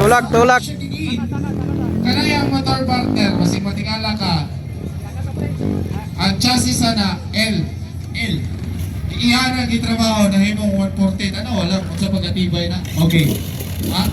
Tulak, tulak. Kanaya ang motor partner, masing matingala ka. Ang chassis sana, L. Iyan ang gitrabaho na himong 140. Ano, wala, kung sa pag-atibay na. Okay. Ha?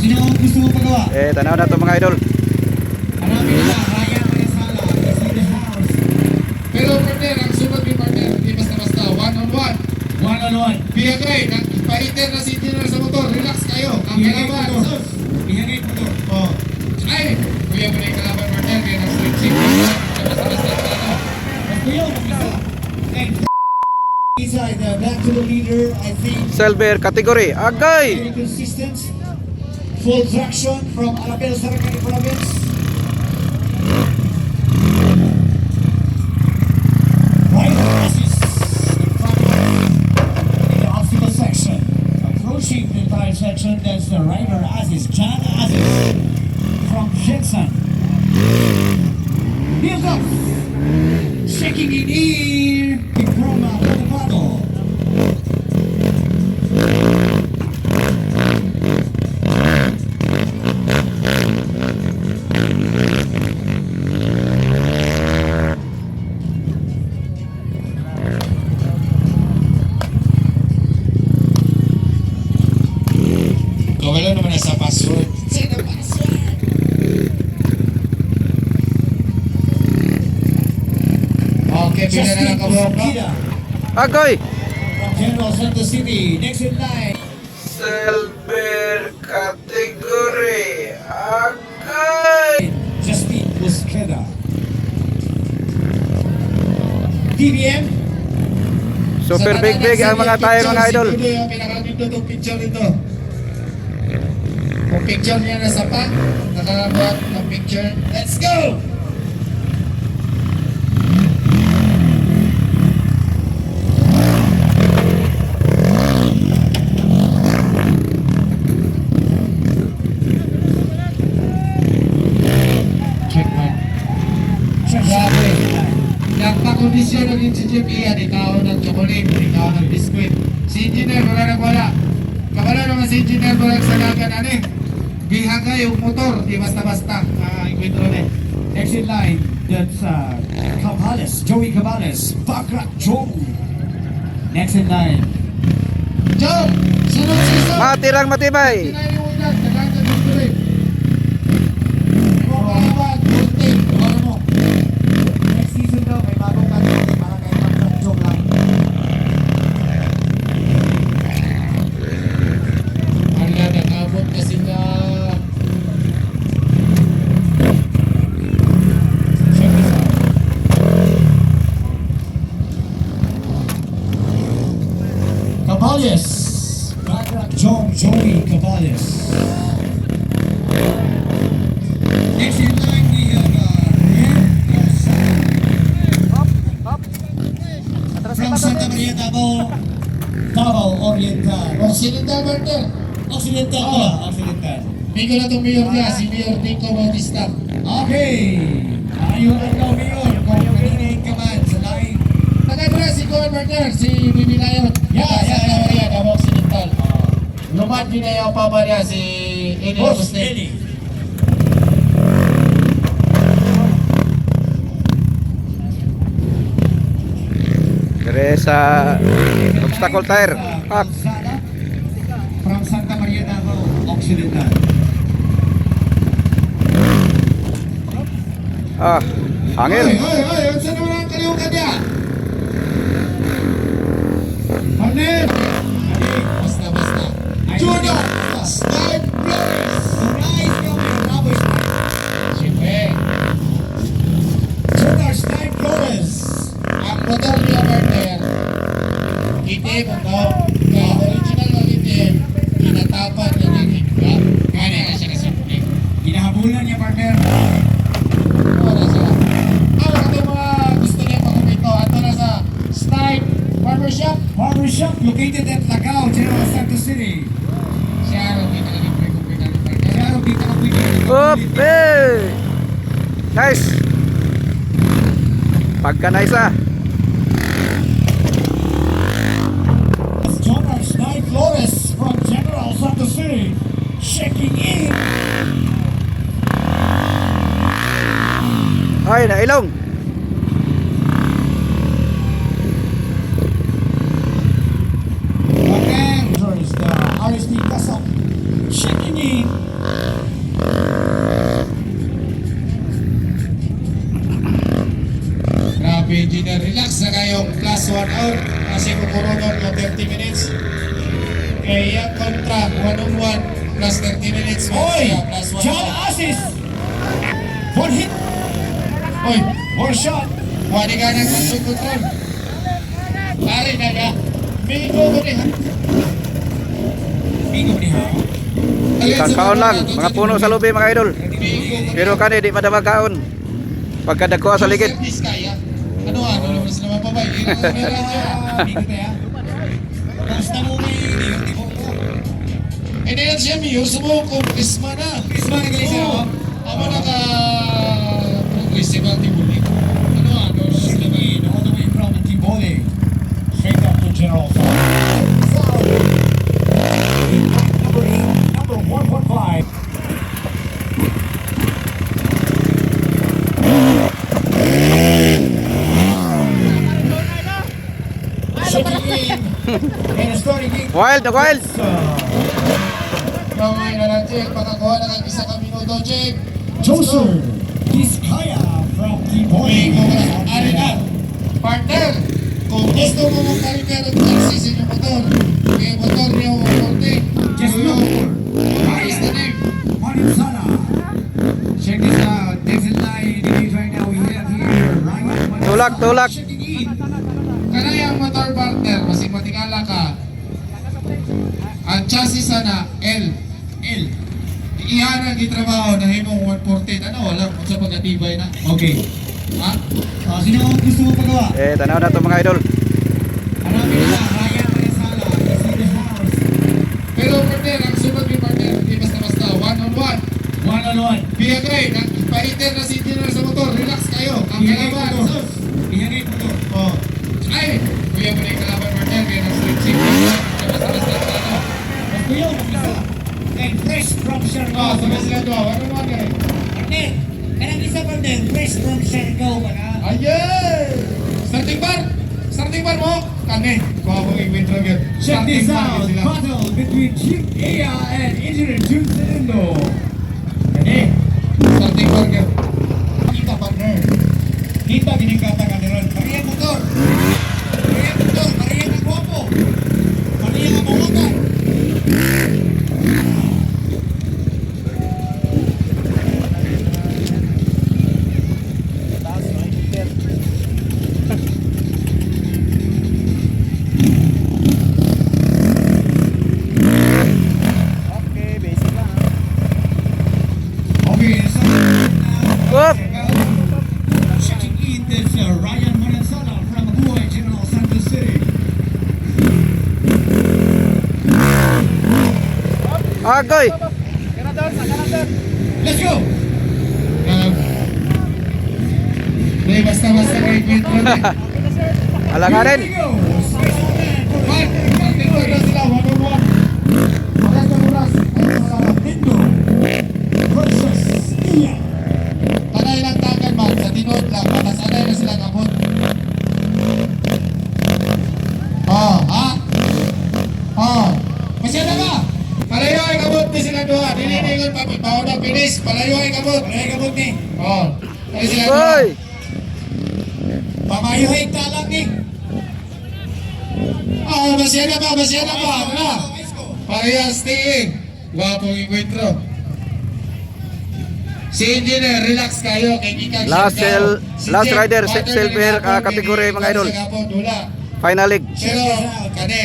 Sino ang gusto mo pagawa? Tanaw na to mga idol. Marami nila. Raya Marisala. Mercedes House. Pero partner, ang sunod ni partner, hindi basta-basta, one-on-one. One-on-one. Biyagay, nagpa-iter na si engineer sa motor, relax kayo. Ang kalaban, sus. Bihagay po to. Oh. Ay, kuya mo na yung kalaban partner, kaya nag-switching. Basta-basta ka na. Kuya, mag-isa. And inside back to the leader, I think. Silver category. Agay. Very consistent. Full traction from Arabel Sarangani Province. Rider assist in front in the obstacle section. Approaching the entire section, that's the rider assist, John Aziz from Jensen. Build up. Checking it in from Cotabato. Kawala naman na sa password. Sino password? Okay, pila na lang kabuhok ka. Agay. From General Santos City, next in line. Silver category. Agay. Justin Busqueda. DBM. Super big ang mga tayo mga idol. Siguro yung pinakagindotong picture nito. Kung picture niya nasa pa, nakabuhat ng picture. Let's go! Check man. Grabe. Nagpakondisyon ng Institute iyan, ikaw ng chocolate, ikaw ng biskuit. Si engineer, wala. Kabala naman si engineer, wala sa lagan, ano eh. Bihaga yung motor, di basta-basta. Ikwento ulit. Next in line, that's Cabales, Joey Cabales, Bakrak Joe. Next in line. Joe! Sunod season! Matirang matibay. Sinayin yung ulan, nagkanta ng tuloy. Mga gunting, ano mo? Next season daw, may bagong kanto para kay Bakrak Joe lang. Ang nagabot kasi na... Cabales, Bakrak Joey Cabales. Next in line, we have Rian Garsan. From Santa Maria, Davao Oriental. Occidental Barter. Occidental Oo. pala, Occidental. Bigo na itong mayor niya, si Mayor Nico Bautista. Okay. Ayun ang daw ngayon kung kanina ka man sa line. Taga-dra si Kuan Barter, si Bibi Layon. Yeah. Santa Maria, Davao Occidental. Lumad ginayaw pa ba niya si Eddie Boss Agustin. Eddie. Dire sa obstacle tire. Pak. Calzada from Santa Maria, Davao Occidental. Hangil. Oy, saan naman ang kaliukan niya? Partner! Basta. Junior! Start Flores! Surprise from your Davao Star. Siyempre, Junior Stein Flores. ang motor niya, partner, itim, no? Kaya original na itim, tinatapan niya ng higap. Kaya na siya kasimple. Ginahabulan niya, partner. Wala siya. Ito mga gusto niya pagkumito. Ito na sa Stein Barbershop. Barbershop located at Lagao, General Santos City. Siya rin pinalibre kung pinalibre. Kaya rin kita ka pwede. Hey. Nice. Pagka nice Junior Stein Flores from General Santos City. Checking in. Ilong. Again, there's the RSP Kasap checking in. Grabe, engineer. Relax na kayong plus 1 hour kasi kukurunod ng 30 minutes. Kaya contract 1-on-1 plus 30 minutes. Oy! Kaya plus 1 John hour. Assis! One hit, Oy! one shot. Wali ka ng action control. Pare na ka. Bingo ko ni ha. Bingo ni ha. Isang kaon lang, mga puno sa lubi mga idol. Pero kani di pa kaon. Pagkadagko sa ligid. Service kaya. Ano naman sila mapabay. Bingo tayo. Basta mo may hindi ko. Hindi na siya Mio. Sumukong Prisma na. Prisma na guys, Oo. oh. Ako naka-progressive ang tibulik. Checking in all the way from Tiboli. Straight up to General Fund. Number 8, number 115. Checking in and starting in. Wild na wild. Kamay na lang, Jake. Makakuha na ng isa ka minuto, Jake. Joseph Vizcaya from Tiboli. Bingo ka na. Ari na. Partner, kung gusto mo mong kalimutan ang taxis yung motor, yung motor niya ang motor. Yes, no. What is the name? Manimsala. Check this out. This is live right now. We have here Ryan Tulak, tulak. checking in. Kanayang motor partner, kasi matingala ka. Ang chassis sana, L. L. Iyan ang gitrabaho na himong 140. Ano, wala kung sa pag-atibay na. Okay. Ha? Sino ang gusto mo pagawa? Tanaw na to mga idol. Hanapin na lang. Ryan Manimsala. It's in the house. Pero partner, ang sunod ni partner, hindi basta-basta. One-on-one. One-on-one. Be great. Nagpa-return na si engineer sa motor. Relax kayo. Ang kalaban. Sus. Iyanay mo to. Oh. Ay! Kuya mo na yung kalaban partner. Kaya nag-switching. Basta-basta. Ano? Gusto yun. Isa. And fresh from Oh, Siargao. sabay sila doon. One-on-one eh. Partner. Kanang isa partner. Fresh from Siargao ba na? Ayay! Starting bar! Starting bar mo! Kani! Kuha ko yung wintro yun. Check this out. Sila. Battle between Chief Aya and Engineer June Selindo. Kani. Starting bar yun. Kita partner. Kita binikata ka niron. Parehang motor. Parehang motor. Parehang ang guwapo. Parehang ang mawagan. Okay, so Up. checking in this Ryan Manensala from Buhay, General Santos City. Agoy. Let's go! Hindi, basta-basta kayo wintro na. Alanganin. Here we go! Special man for Bar! Starting bar na sila. One-on-one. Maras na oras. Ayun sa sarap. Indo versus Iya. Tanay lang tagan man. Sa tinod lang. Makasanay na sila kapot. Oh, ha? Oh. Masyada ka? Palayo ay kabot ni sila doha. Dili-ningon pa. Pauna finish. Palayo ay kabot. Palayo kabot ni. Oh. Ay sila doha. Oy. Pamayuhay ka lang ni. Oh, masyada pa. Masyada pa. Ano na? Parehas tingin. Wapo yung encuentro. Si Engineer, relax kayo. Kay Gikan Last Siargao. last Jeff, rider, partner silver, ni Gapon, kategory, kay mga idol. Gikan Siargao, dula. Final leg. Pero, kane.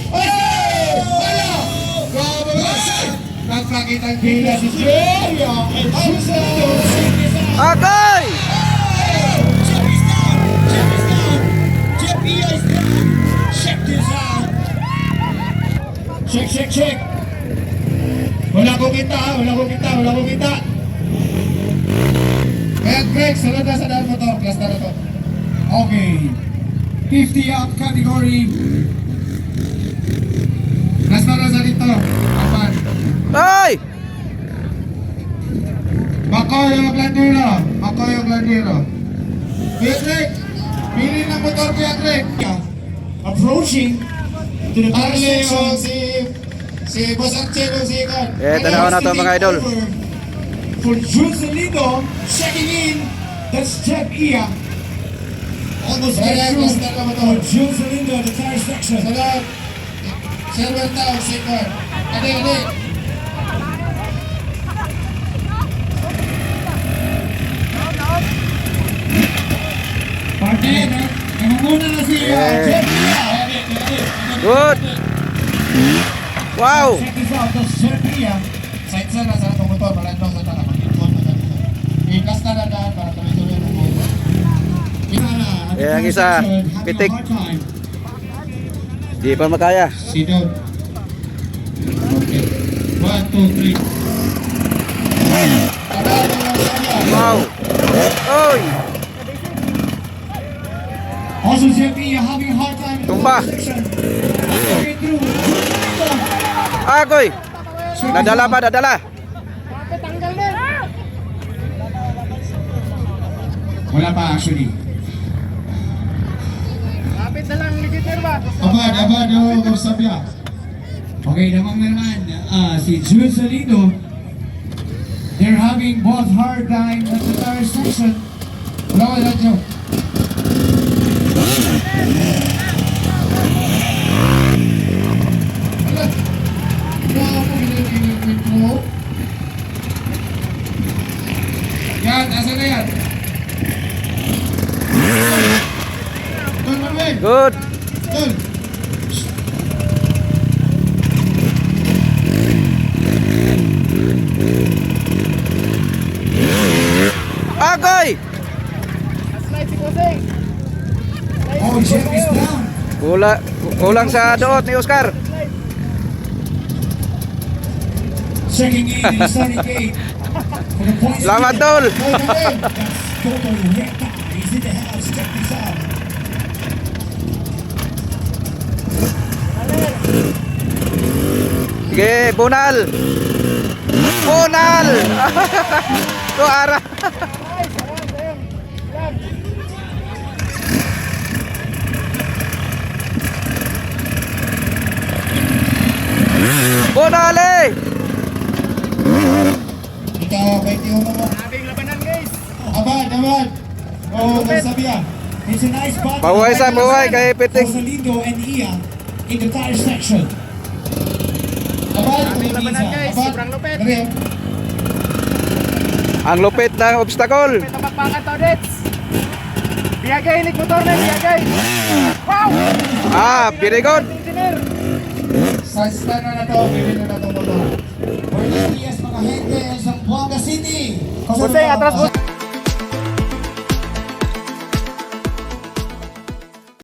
Ay! Wala! Grabe ba? Nagpakitang gila si Jeff. Agoy. Check this out! Check this out! Jeff Iya is down! Check this out! Check, check, check! Wala ko kita, ha? Wala ko kita, wala ko kita. Kaya Greg, sunod na sa daan mo to. Class na to. Okay. 50 out category. Class na sa dito. Apan. Ay. Makoy o Glandiro. Makoy o Glandiro. Kuya Greg, pili ng motor Kuya Greg. Approaching to the tire Marley o section. si Boss Archie o si Ikan. Tanaw na to mga idol. For Jules Lindo, checking in. That's Jeff Ia. Almost Kaya get mas through na for motor. Jules Lindo at the tire section. Salat. Server tao si Ikan. Ade. Partner, namumuna na si Jeff Ia. Good. Wow. Check this out, that's Jeff Ia. Side sa nasa itong motor. Malandong sa tala. Ikas na daan para tuloy-tuloy ng motor. Ang isa, pitik. Di pa makaya. Sit down. Okay. 1, 2, 3. Wow. Oy. Also, Jeff Ia having a hard time. Tumba. Get through. Agoy. Dadala pa, dadala. Wala pa actually. Abad, oh, sabya. Okay, namang naman si Jules Salido. They're having both hard time at the tire section. Wala, Joe. Yan, asa na yan? Tol, Manuel. Good. Tol. Agoy. Oh, Jeff is down. Kulang sa doot ni Oscar. Checking in the sunny gate. For the points. Selamat tol. Tol, Manuel. That's Toto Recta. He's in the house. Check this out. Sige, bunal. Bunal. To ara. Bunale. Ikaw, 21 mo. Abad. Oh, sabya. It's a nice battle. Pahuway sa buhay kay Pitik. For Salido and Ia in the tire section. Abad. labanan, guys. Abad. Sobrang lupit. Dali, oh. Ang lupit ng obstacle. Tabakpakan to, Dets. Biyagay, inig motor na, biyagay. Wow! Very good. Engineer. Sa stand na to, bibili na to motor. Buenos días mga gente sa Buanga City. Jose, atras mo.